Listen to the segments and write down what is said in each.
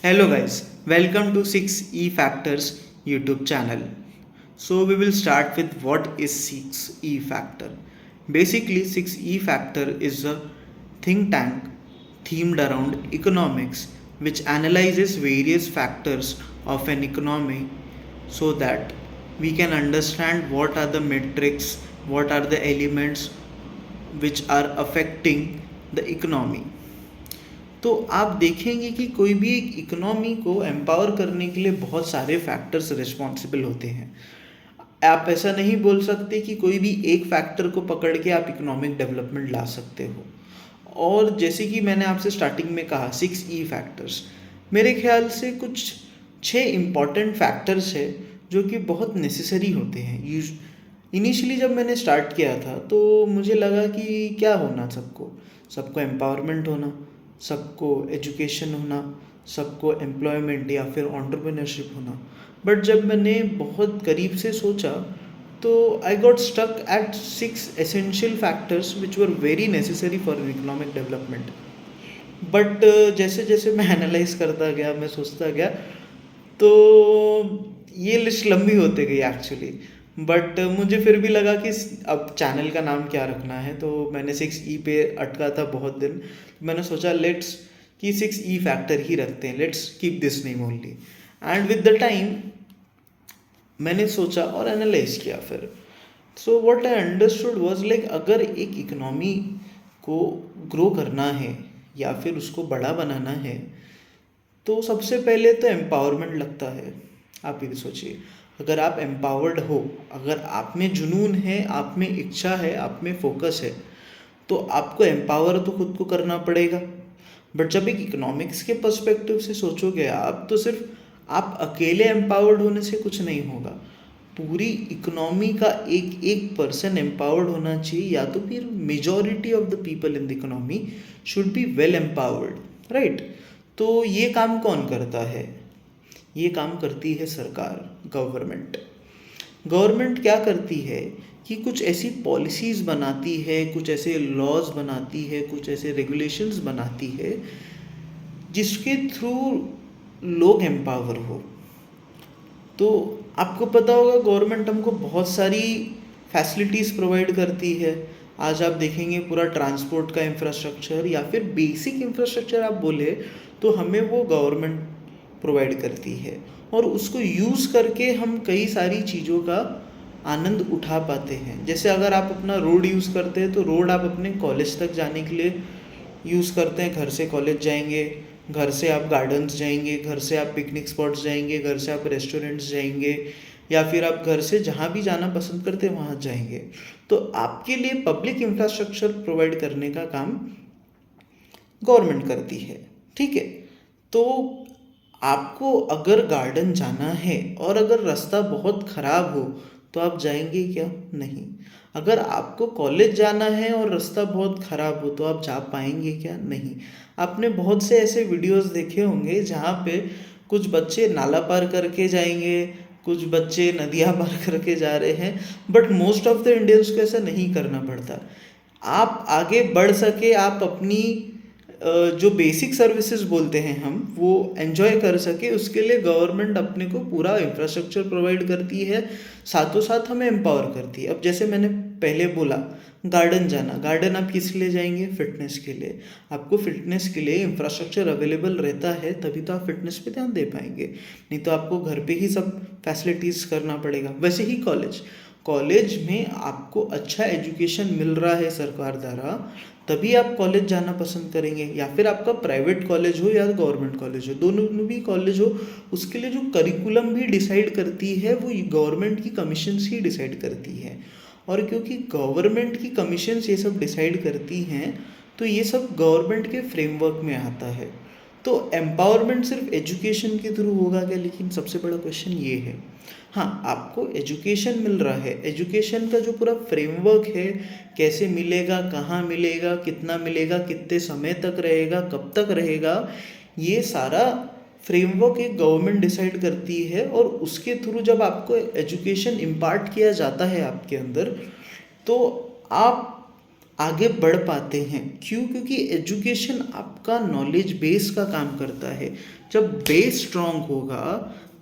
Hello guys, welcome to 6E Factors YouTube channel. So we will start with what is 6E Factor. Basically 6E Factor is a think tank themed around economics which analyzes various factors of an economy so that we can understand what are the metrics, what are the elements which are affecting the economy. तो आप देखेंगे कि कोई भी एक economy को empower करने के लिए बहुत सारे फैक्टर्स रिस्पॉन्सिबल होते हैं। आप ऐसा नहीं बोल सकते कि कोई भी एक फैक्टर को पकड़ के आप इकोनॉमिक डेवलपमेंट ला सकते हो। और जैसे कि मैंने आपसे स्टार्टिंग में कहा 6E फैक्टर्स, मेरे ख्याल से कुछ 6 इम्पॉर्टेंट फैक्टर्स है जो कि बहुत नेसेसरी होते हैं। इनिशियली जब मैंने स्टार्ट किया था तो मुझे लगा कि क्या होना, सबको एम्पावरमेंट होना, सबको एजुकेशन होना, सबको एम्प्लॉयमेंट या फिर एंटरप्रेन्योरशिप होना। बट जब मैंने बहुत करीब से सोचा तो I got stuck at 6 essential factors which were very necessary for economic development. But जैसे जैसे मैं एनालाइज करता गया, मैं सोचता गया, तो ये लिस्ट लंबी होती गई एक्चुअली। बट मुझे फिर भी लगा कि अब चैनल का नाम क्या रखना है, तो मैंने 6E पे अटका था बहुत दिन। मैंने सोचा लेट्स कि 6E फैक्टर ही रखते हैं, let's keep this name only. And with the time मैंने सोचा और एनालाइज किया फिर। So what I understood was like, अगर एक इकोनॉमी को ग्रो करना है या फिर उसको बड़ा बनाना है तो सबसे पहले तो एम्पावरमेंट लगता है। आप ये भी सोचिए, अगर आप एम्पावर्ड हो, अगर आप में जुनून है, आप में इच्छा है, आप में फोकस है, तो आपको एम्पावर तो खुद को करना पड़ेगा। बट जब एक इकोनॉमिक्स के पर्सपेक्टिव से सोचोगे आप, तो सिर्फ आप अकेले एम्पावर्ड होने से कुछ नहीं होगा। पूरी इकोनॉमी का एक एक पर्सन एम्पावर्ड होना चाहिए, या तो फिर majority of the people in the economy should be well empowered, right. तो ये काम कौन करता है? ये काम करती है सरकार, गवर्नमेंट। गवर्नमेंट क्या करती है कि कुछ ऐसी पॉलिसीज़ बनाती है, कुछ ऐसे लॉज बनाती है, कुछ ऐसे रेगुलेशंस बनाती है जिसके थ्रू लोग एम्पावर हो। तो आपको पता होगा गवर्नमेंट हमको बहुत सारी फैसिलिटीज़ प्रोवाइड करती है। आज आप देखेंगे पूरा ट्रांसपोर्ट का इंफ्रास्ट्रक्चर या फिर बेसिक इंफ्रास्ट्रक्चर आप बोले तो हमें वो गवर्नमेंट प्रोवाइड करती है, और उसको यूज़ करके हम कई सारी चीज़ों का आनंद उठा पाते हैं। जैसे अगर आप अपना रोड यूज़ करते हैं तो रोड आप अपने कॉलेज तक जाने के लिए यूज़ करते हैं। घर से कॉलेज जाएंगे, घर से आप गार्डन्स जाएंगे, घर से आप पिकनिक स्पॉट्स जाएंगे, घर से आप रेस्टोरेंट्स जाएंगे, या फिर आप घर से जहाँ भी जाना पसंद करते हैं वहाँ जाएंगे। तो आपके लिए पब्लिक इंफ्रास्ट्रक्चर प्रोवाइड करने का काम गवर्नमेंट करती है, ठीक है। तो आपको अगर गार्डन जाना है और अगर रास्ता बहुत ख़राब हो तो आप जाएंगे क्या? नहीं। अगर आपको कॉलेज जाना है और रास्ता बहुत ख़राब हो तो आप जा पाएंगे क्या? नहीं। आपने बहुत से ऐसे वीडियोस देखे होंगे जहाँ पे कुछ बच्चे नाला पार करके जाएंगे, कुछ बच्चे नदियाँ पार करके जा रहे हैं, but most of the Indians को ऐसा नहीं करना पड़ता। आप आगे बढ़ सके, आप अपनी जो बेसिक सर्विसेज बोलते हैं हम, वो एंजॉय कर सके, उसके लिए गवर्नमेंट अपने को पूरा इंफ्रास्ट्रक्चर प्रोवाइड करती है, साथों साथ हमें एम्पावर करती है। अब जैसे मैंने पहले बोला, गार्डन जाना, गार्डन आप किस लिए जाएंगे? फिटनेस के लिए। आपको फिटनेस के लिए इंफ्रास्ट्रक्चर अवेलेबल रहता है तभी तो आप फिटनेस पे ध्यान दे पाएंगे, नहीं तो आपको घर पे ही सब फैसिलिटीज़ करना पड़ेगा। वैसे ही कॉलेज में आपको अच्छा एजुकेशन मिल रहा है सरकार द्वारा, तभी आप कॉलेज जाना पसंद करेंगे। या फिर आपका प्राइवेट कॉलेज हो या गवर्नमेंट कॉलेज हो, दोनों में भी कॉलेज हो, उसके लिए जो करिकुलम भी डिसाइड करती है वो गवर्नमेंट की कमीशंस ही डिसाइड करती है। और क्योंकि गवर्नमेंट की कमीशंस ये सब डिसाइड करती हैं, तो ये सब गवर्नमेंट के फ्रेमवर्क में आता है। तो एम्पावरमेंट सिर्फ एजुकेशन के थ्रू होगा क्या? लेकिन सबसे बड़ा क्वेश्चन ये है। हाँ, आपको एजुकेशन मिल रहा है, एजुकेशन का जो पूरा फ्रेमवर्क है, कैसे मिलेगा, कहाँ मिलेगा, कितना मिलेगा, कितने समय तक रहेगा, कब तक रहेगा, ये सारा फ्रेमवर्क एक गवर्नमेंट डिसाइड करती है। और उसके थ्रू जब आपको एजुकेशन इम्पार्ट किया जाता है आपके अंदर, तो आप आगे बढ़ पाते हैं। क्यों? क्योंकि एजुकेशन आपका नॉलेज बेस का काम करता है। जब बेस स्ट्रांग होगा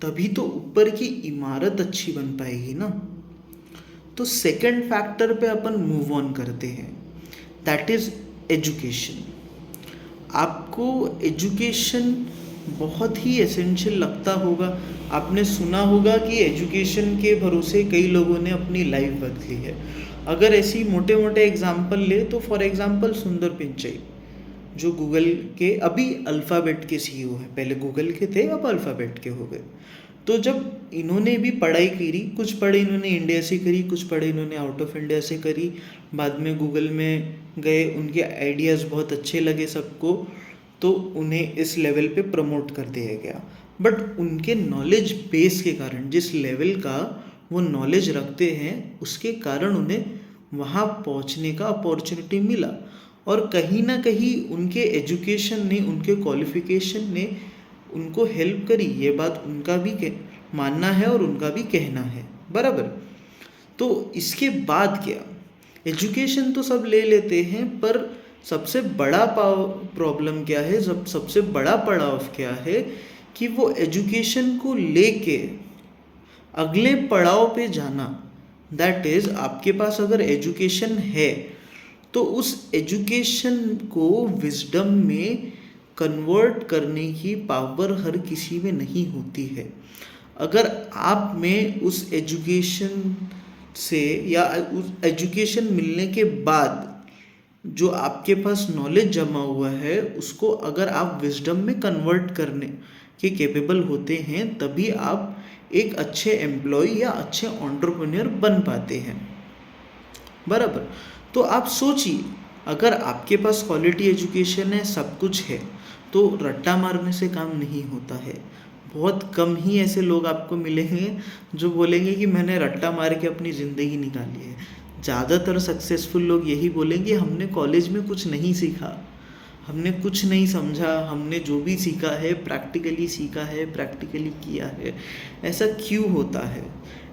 तभी तो ऊपर की इमारत अच्छी बन पाएगी ना। तो सेकंड फैक्टर पे अपन मूव ऑन करते हैं, दैट इज एजुकेशन। आपको एजुकेशन बहुत ही एसेंशियल लगता होगा। आपने सुना होगा कि एजुकेशन के भरोसे कई लोगों ने अपनी लाइफ बदली है। अगर ऐसी मोटे मोटे एग्जाम्पल ले तो फॉर एग्जाम्पल सुंदर पिंचाई, जो गूगल के अभी अल्फ़ाबेट के सीईओ हैं। पहले गूगल के थे, अब अल्फ़ाबेट के हो गए। तो जब इन्होंने भी पढ़ाई करी, कुछ पढ़ाई इन्होंने इंडिया से करी, कुछ पढ़ाई इन्होंने आउट ऑफ इंडिया से करी। बाद में गूगल में गए, उनके आइडियाज़ बहुत अच्छे लगे सबको, तो उन्हें इस लेवल पे प्रमोट कर दिया गया। बट उनके नॉलेज बेस के कारण, जिस लेवल का वो नॉलेज रखते हैं, उसके कारण उन्हें वहाँ पहुँचने का अपॉर्चुनिटी मिला। और कहीं ना कहीं उनके एजुकेशन ने, उनके क्वालिफिकेशन ने उनको हेल्प करी। ये बात उनका भी मानना है और उनका भी कहना है, बराबर। तो इसके बाद क्या, एजुकेशन तो सब ले लेते हैं, पर सबसे बड़ा प्रॉब्लम क्या है, सबसे बड़ा पड़ाव क्या है कि वो एजुकेशन को लेके अगले पड़ाव पे जाना। दैट इज़, आपके पास अगर एजुकेशन है तो उस एजुकेशन को विजडम में कन्वर्ट करने की पावर हर किसी में नहीं होती है। अगर आप में उस एजुकेशन से या उस एजुकेशन मिलने के बाद जो आपके पास नॉलेज जमा हुआ है, उसको अगर आप विजडम में कन्वर्ट करने के कैपेबल होते हैं, तभी आप एक अच्छे एम्प्लॉय या अच्छे एंटरप्रेन्योर बन पाते हैं, बराबर। तो आप सोचिए, अगर आपके पास क्वालिटी एजुकेशन है, सब कुछ है, तो रट्टा मारने से काम नहीं होता है। बहुत कम ही ऐसे लोग आपको मिलेंगे जो बोलेंगे कि मैंने रट्टा मार के अपनी ज़िंदगी निकाली है। ज़्यादातर सक्सेसफुल लोग यही बोलेंगे, हमने कॉलेज में कुछ नहीं सीखा, हमने कुछ नहीं समझा, हमने जो भी सीखा है प्रैक्टिकली सीखा है, प्रैक्टिकली किया है। ऐसा क्यों होता है?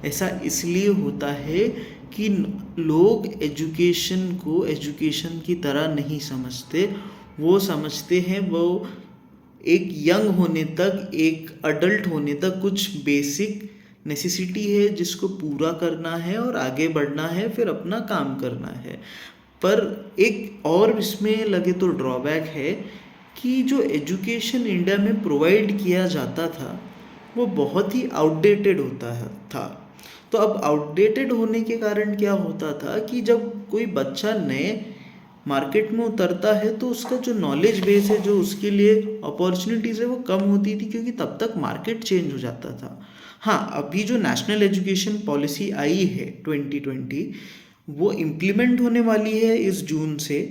ऐसा इसलिए होता है कि लोग एजुकेशन को एजुकेशन की तरह नहीं समझते। वो समझते हैं वो एक यंग होने तक, एक अडल्ट होने तक कुछ बेसिक नेसेसिटी है जिसको पूरा करना है और आगे बढ़ना है, फिर अपना काम करना है। पर एक और इसमें लगे तो ड्रॉबैक है कि जो एजुकेशन इंडिया में प्रोवाइड किया जाता था वो बहुत ही आउटडेटेड होता था। तो अब आउटडेटेड होने के कारण क्या होता था कि जब कोई बच्चा नए मार्केट में उतरता है तो उसका जो नॉलेज बेस है, जो उसके लिए अपॉर्चुनिटीज़ है, वो कम होती थी, क्योंकि तब तक मार्केट चेंज हो जाता था। हाँ, अभी जो नेशनल एजुकेशन पॉलिसी आई है 2020, वो इम्प्लीमेंट होने वाली है इस जून से।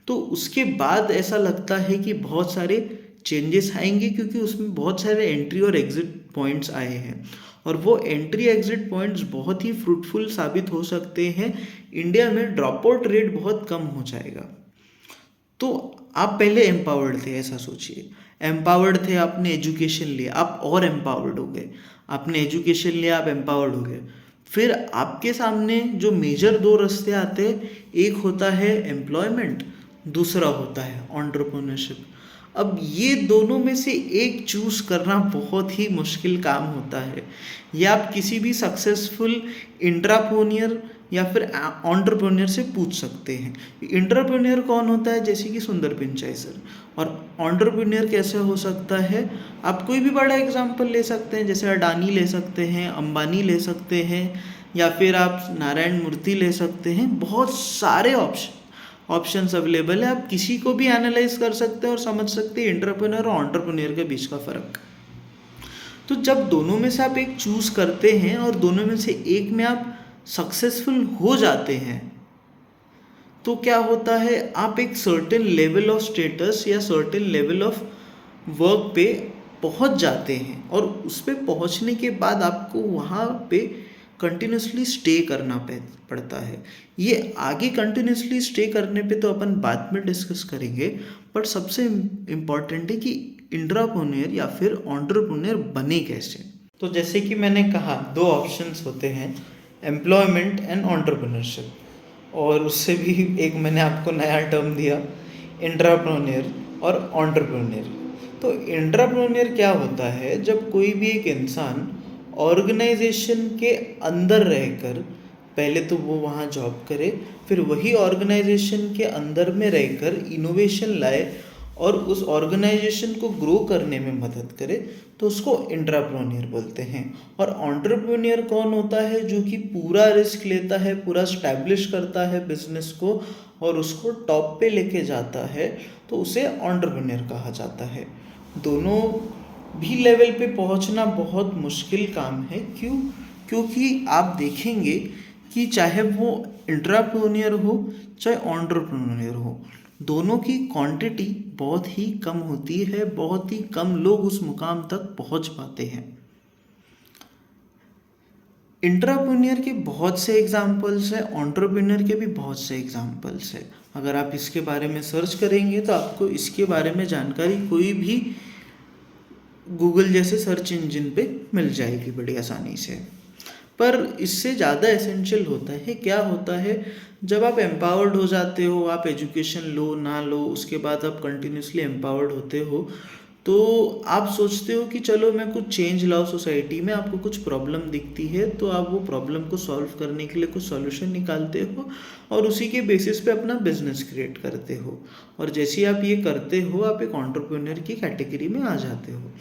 तो उसके बाद ऐसा लगता है कि बहुत सारे चेंजेस आएंगे, क्योंकि उसमें बहुत सारे एंट्री और एग्जिट पॉइंट्स आए हैं, और वो एंट्री एग्जिट पॉइंट्स बहुत ही फ्रूटफुल साबित हो सकते हैं। इंडिया में ड्रॉप आउट रेट बहुत कम हो जाएगा। तो आप पहले एम्पावर्ड थे, ऐसा सोचिए, एम्पावर्ड थे, आपने एजुकेशन लिया, आप और एम्पावर्ड हो गए। आपने एजुकेशन लिया, आप एम्पावर्ड हो गए। फिर आपके सामने जो मेजर दो रास्ते आते हैं, एक होता है एम्प्लॉयमेंट, दूसरा होता है एंटरप्रेन्योरशिप। अब ये दोनों में से एक चूज़ करना बहुत ही मुश्किल काम होता है। या आप किसी भी सक्सेसफुल इंट्राप्रेन्योर या फिर एंटरप्रेन्योर से पूछ सकते हैं। इंट्राप्रेन्योर कौन होता है? जैसे कि सुंदर पिचाई सर। और एंटरप्रेन्योर कैसे हो सकता है? आप कोई भी बड़ा एग्जांपल ले सकते हैं, जैसे अडानी ले सकते हैं, अंबानी ले सकते हैं, या फिर आप नारायण मूर्ति ले सकते हैं। बहुत सारे ऑप्शंस अवेलेबल है। आप किसी को भी एनालाइज कर सकते हैं और समझ सकते हैं एंटरप्रेन्योर और एंटरप्रेन्योर के बीच का फ़र्क। तो जब दोनों में से आप एक चूज़ करते हैं और दोनों में से एक में आप सक्सेसफुल हो जाते हैं, तो क्या होता है, आप एक सर्टेन लेवल ऑफ स्टेटस या सर्टेन लेवल ऑफ वर्क पे पहुंच जाते हैं, और उस पे पहुंचने के बाद आपको वहाँ पे कंटिन्यूसली स्टे करना पड़ता है। ये आगे कंटिन्यूसली स्टे करने पे तो अपन बाद में डिस्कस करेंगे, बट सबसे इम्पॉर्टेंट है कि इंट्राप्रेन्योर या फिर एंटरप्रेन्योर बने कैसे। तो जैसे कि मैंने कहा, दो ऑप्शंस होते हैं, एम्प्लॉयमेंट एंड एंटरप्रेन्योरशिप। और उससे भी एक मैंने आपको नया टर्म दिया, इंट्राप्रेन्योर और एंटरप्रेन्योर। तो इंट्राप्रेन्योर क्या होता है, जब कोई भी एक इंसान ऑर्गेनाइजेशन के अंदर रहकर, पहले तो वो वहाँ जॉब करे, फिर वही ऑर्गेनाइजेशन के अंदर में रहकर इनोवेशन लाए और उस ऑर्गेनाइजेशन को ग्रो करने में मदद करे, तो उसको इंट्राप्रेन्योर बोलते हैं। और एंटरप्रेन्योर कौन होता है, जो कि पूरा रिस्क लेता है, पूरा स्टैब्लिश करता है बिजनेस को और उसको टॉप पे लेके जाता है, तो उसे एंटरप्रेन्योर कहा जाता है। दोनों भी लेवल पे पहुंचना बहुत मुश्किल काम है। क्यों? क्योंकि आप देखेंगे कि चाहे वो इंट्राप्रेन्योर हो चाहे एंटरप्रेन्योर हो, दोनों की क्वांटिटी बहुत ही कम होती है, बहुत ही कम लोग उस मुकाम तक पहुंच पाते हैं। इंट्राप्रेन्योर के बहुत से एग्जाम्पल्स हैं, एंटरप्रेन्योर के भी बहुत से एग्जाम्पल्स हैं। अगर आप इसके बारे में सर्च करेंगे तो आपको इसके बारे में जानकारी कोई भी गूगल जैसे सर्च इंजन पे मिल जाएगी बड़ी आसानी से। पर इससे ज़्यादा एसेंशियल होता है, क्या होता है, जब आप एम्पावर्ड हो जाते हो, आप एजुकेशन लो ना लो, उसके बाद आप कंटिन्यूसली एम्पावर्ड होते हो, तो आप सोचते हो कि चलो मैं कुछ चेंज लाऊं सोसाइटी में। आपको कुछ प्रॉब्लम दिखती है तो आप वो प्रॉब्लम को सॉल्व करने के लिए कुछ सॉल्यूशन निकालते हो और उसी के बेसिस पे अपना बिजनेस क्रिएट करते हो। और जैसे ही आप ये करते हो, आप एक एंटरप्रेन्योर की कैटेगरी में आ जाते हो।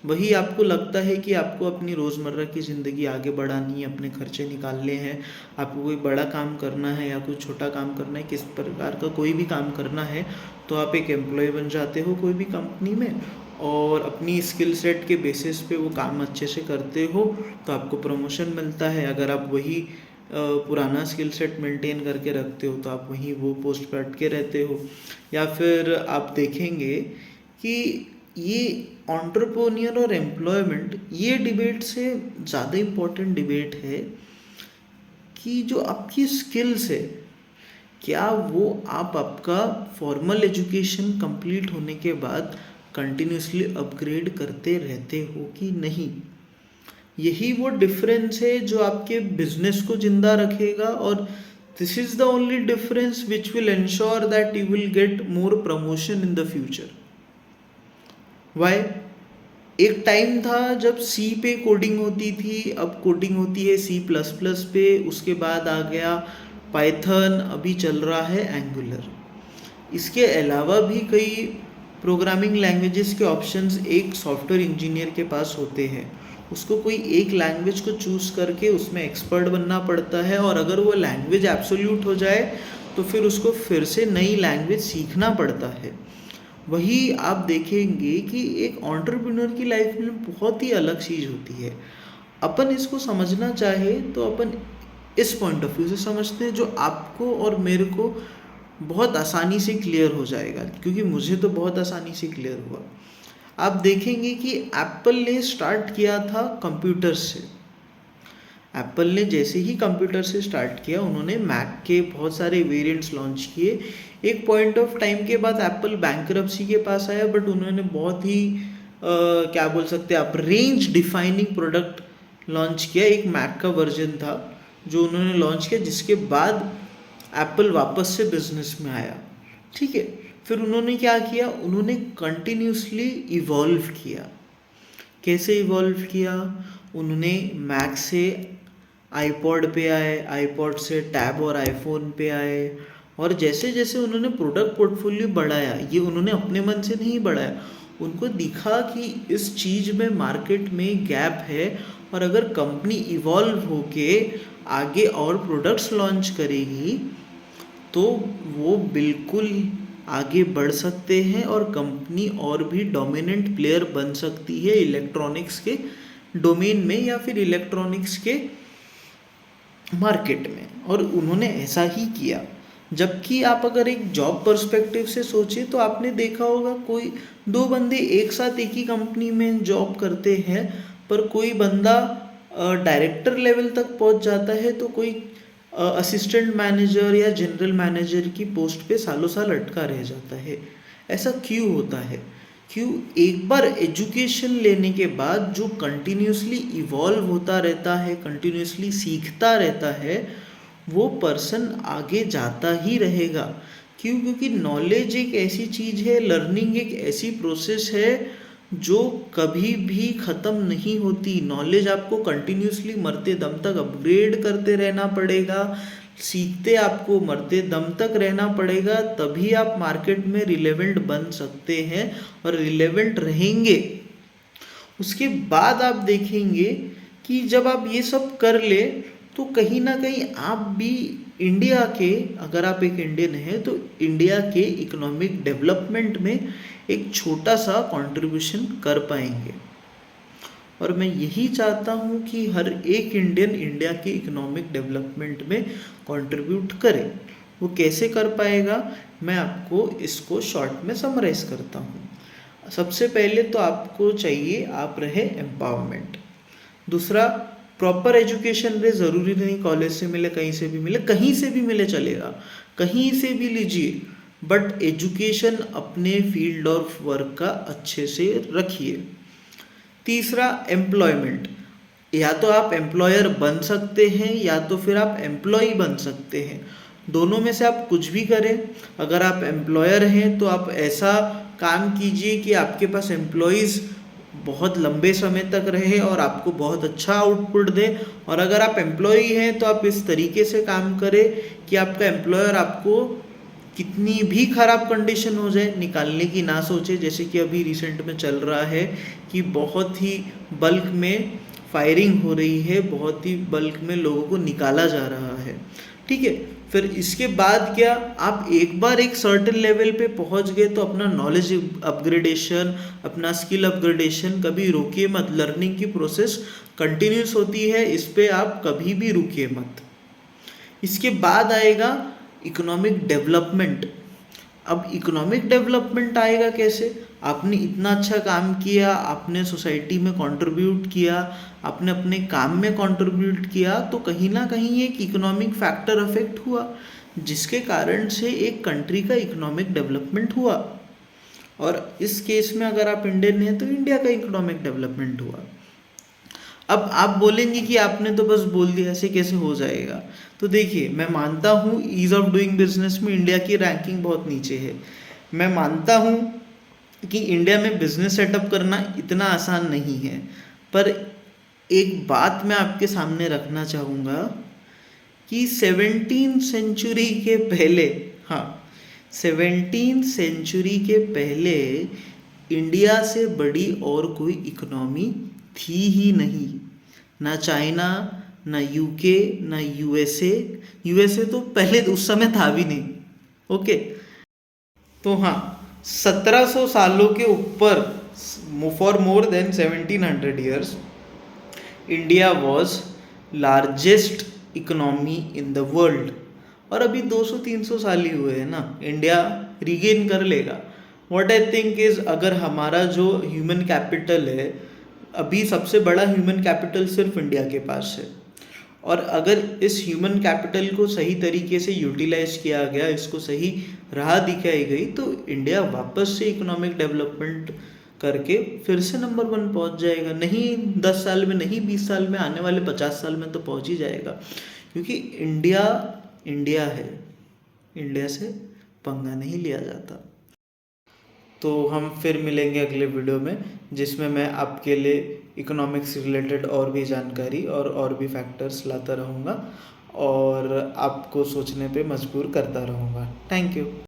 वही आपको लगता है कि आपको अपनी रोज़मर्रा की ज़िंदगी आगे बढ़ानी है, अपने खर्चे निकालने हैं, आपको कोई बड़ा काम करना है या कोई छोटा काम करना है, किस प्रकार का कोई भी काम करना है, तो आप एक एम्प्लॉय बन जाते हो कोई भी कंपनी में और अपनी स्किल सेट के बेसिस पे वो काम अच्छे से करते हो तो आपको प्रमोशन मिलता है। अगर आप वही पुराना स्किल सेट मेंटेन करके रखते हो तो आप वहीं वो पोस्ट पर अटके रहते हो। या फिर आप देखेंगे कि ये एंटरप्रेन्योर और एम्प्लॉयमेंट, ये डिबेट से ज़्यादा इम्पोर्टेंट डिबेट है कि जो आपकी स्किल्स है, क्या वो आप आपका फॉर्मल एजुकेशन कंप्लीट होने के बाद कंटिन्यूसली अपग्रेड करते रहते हो कि नहीं। यही वो डिफरेंस है जो आपके बिजनेस को जिंदा रखेगा और this is the only difference which will ensure that you will get more promotion in the future. Why? एक टाइम था जब सी पे कोडिंग होती थी, अब कोडिंग होती है सी प्लस प्लस पे, उसके बाद आ गया पाइथन, अभी चल रहा है एंगुलर। इसके अलावा भी कई प्रोग्रामिंग लैंग्वेजेस के ऑप्शंस एक सॉफ्टवेयर इंजीनियर के पास होते हैं। उसको कोई एक लैंग्वेज को चूज़ करके उसमें एक्सपर्ट बनना पड़ता है और अगर वो लैंग्वेज एब्सोल्यूट हो जाए तो फिर उसको फिर से नई लैंग्वेज सीखना पड़ता है। वही आप देखेंगे कि एक एंटरप्रेन्योर की लाइफ में बहुत ही अलग चीज़ होती है। अपन इसको समझना चाहे तो अपन इस पॉइंट ऑफ व्यू से समझते हैं, जो आपको और मेरे को बहुत आसानी से क्लियर हो जाएगा, क्योंकि मुझे तो बहुत आसानी से क्लियर हुआ। आप देखेंगे कि एप्पल ने स्टार्ट किया था कंप्यूटर से। एप्पल ने जैसे ही कंप्यूटर से स्टार्ट किया, उन्होंने मैक के बहुत सारे वेरिएंट्स लॉन्च किए। एक पॉइंट ऑफ टाइम के बाद एप्पल बैंकरप्सी के पास आया, बट उन्होंने बहुत ही क्या बोल सकते हैं आप, रेंज डिफाइनिंग प्रोडक्ट लॉन्च किया। एक मैक का वर्जन था जो उन्होंने लॉन्च किया, जिसके बाद एप्पल वापस से बिजनेस में आया। ठीक है, फिर उन्होंने क्या किया, उन्होंने कंटिन्यूसली इवॉल्व किया। कैसे इवॉल्व किया? उन्होंने मैक से आईपॉड पे आए, आईपॉड से टैब और आईफोन पे आए, और जैसे जैसे उन्होंने प्रोडक्ट पोर्टफोलियो बढ़ाया, ये उन्होंने अपने मन से नहीं बढ़ाया, उनको दिखा कि इस चीज़ में मार्केट में गैप है और अगर कंपनी इवॉल्व होके आगे और प्रोडक्ट्स लॉन्च करेगी तो वो बिल्कुल आगे बढ़ सकते हैं और कंपनी और भी डोमिनेंट प्लेयर बन सकती है इलेक्ट्रॉनिक्स के डोमेन में या फिर इलेक्ट्रॉनिक्स के मार्केट में। और उन्होंने ऐसा ही किया। जबकि आप अगर एक जॉब पर्सपेक्टिव से सोचिए तो आपने देखा होगा कोई दो बंदे एक साथ एक ही कंपनी में जॉब करते हैं, पर कोई बंदा डायरेक्टर लेवल तक पहुंच जाता है तो कोई असिस्टेंट मैनेजर या जनरल मैनेजर की पोस्ट पे सालों साल अटका रह जाता है। ऐसा क्यों होता है? क्यों? एक बार एजुकेशन लेने के बाद जो कंटिन्यूसली इवॉल्व होता रहता है, कंटिन्यूसली सीखता रहता है, वो पर्सन आगे जाता ही रहेगा। क्यों? क्योंकि नॉलेज एक ऐसी चीज़ है, लर्निंग एक ऐसी प्रोसेस है जो कभी भी ख़त्म नहीं होती। नॉलेज आपको कंटिन्यूसली मरते दम तक अपग्रेड करते रहना पड़ेगा, सीखते आपको मरते दम तक रहना पड़ेगा, तभी आप मार्केट में रिलेवेंट बन सकते हैं और रिलेवेंट रहेंगे। उसके बाद आप देखेंगे कि जब आप ये सब कर ले तो कहीं ना कहीं आप भी इंडिया के, अगर आप एक इंडियन हैं तो इंडिया के इकोनॉमिक डेवलपमेंट में एक छोटा सा कंट्रीब्यूशन कर पाएंगे। और मैं यही चाहता हूँ कि हर एक इंडियन इंडिया के इकोनॉमिक डेवलपमेंट में कंट्रीब्यूट करे। वो कैसे कर पाएगा, मैं आपको इसको शॉर्ट में समराइज करता हूँ। सबसे पहले तो आपको चाहिए आप रहे एम्पावरमेंट। दूसरा, प्रॉपर एजुकेशन रहे। ज़रूरी नहीं कॉलेज से मिले, कहीं से भी मिले, कहीं से भी मिले चलेगा, कहीं से भी लीजिए, बट एजुकेशन अपने फील्ड ऑफ वर्क का अच्छे से रखिए। तीसरा, एम्प्लॉयमेंट। या तो आप एम्प्लॉयर बन सकते हैं या तो फिर आप एम्प्लॉय बन सकते हैं, दोनों में से आप कुछ भी करें। अगर आप एम्प्लॉयर हैं तो आप ऐसा काम कीजिए कि आपके पास एम्प्लॉयज़ बहुत लंबे समय तक रहे और आपको बहुत अच्छा आउटपुट दे। और अगर आप एम्प्लॉई हैं तो आप इस तरीके से काम करें कि आपका एम्प्लॉयर आपको कितनी भी ख़राब कंडीशन हो जाए निकालने की ना सोचे। जैसे कि अभी रिसेंट में चल रहा है कि बहुत ही बल्क में फायरिंग हो रही है, बहुत ही बल्क में लोगों को निकाला जा रहा है, ठीक है। फिर इसके बाद क्या, आप एक बार एक सर्टेन लेवल पे पहुंच गए तो अपना नॉलेज अपग्रेडेशन, अपना स्किल अपग्रेडेशन कभी रोकिए मत। लर्निंग की प्रोसेस कंटिन्यूस होती है, इस पे आप कभी भी रुकिए मत। इसके बाद आएगा इकोनॉमिक डेवलपमेंट। अब इकोनॉमिक डेवलपमेंट आएगा कैसे? आपने इतना अच्छा काम किया, आपने सोसाइटी में कंट्रीब्यूट किया, आपने अपने काम में कंट्रीब्यूट किया, तो कहीं ना कहीं एक इकोनॉमिक फैक्टर अफेक्ट हुआ, जिसके कारण से एक कंट्री का इकोनॉमिक डेवलपमेंट हुआ। और इस केस में अगर आप इंडियन हैं तो इंडिया का इकोनॉमिक डेवलपमेंट हुआ। अब आप बोलेंगे कि आपने तो बस बोल दिया, ऐसे कैसे हो जाएगा? तो देखिए, मैं मानता हूँ ईज़ ऑफ डूइंग बिजनेस में इंडिया की रैंकिंग बहुत नीचे है। मैं मानता हूँ कि इंडिया में बिजनेस सेटअप करना इतना आसान नहीं है, पर एक बात मैं आपके सामने रखना चाहूँगा कि 17वीं सेंचुरी के पहले, हाँ, 17वीं सेंचुरी के पहले इंडिया से बड़ी और कोई इकोनॉमी थी ही नहीं। ना चाइना, ना यूके, ना यूएसए तो पहले उस समय था भी नहीं, ओके। तो हाँ, 1700 सालों के ऊपर, for more than 1700 years, India was largest economy in the world. और अभी 200-300 साल ही हुए हैं ना, इंडिया रिगेन कर लेगा। व्हाट आई थिंक इज, अगर हमारा जो ह्यूमन कैपिटल है, अभी सबसे बड़ा ह्यूमन कैपिटल सिर्फ इंडिया के पास है, और अगर इस ह्यूमन कैपिटल को सही तरीके से यूटिलाइज किया गया, इसको सही राह दिखाई गई, तो इंडिया वापस से इकोनॉमिक डेवलपमेंट करके फिर से नंबर 1 पहुंच जाएगा। नहीं 10 साल में, नहीं 20 साल में, आने वाले 50 साल में तो पहुंच ही जाएगा। क्योंकि इंडिया इंडिया है, इंडिया से पंगा नहीं लिया जाता। तो हम फिर मिलेंगे अगले वीडियो में, जिसमें मैं आपके लिए इकोनॉमिक्स से रिलेटेड और भी जानकारी और भी फैक्टर्स लाता रहूँगा और आपको सोचने पे मजबूर करता रहूँगा। Thank you.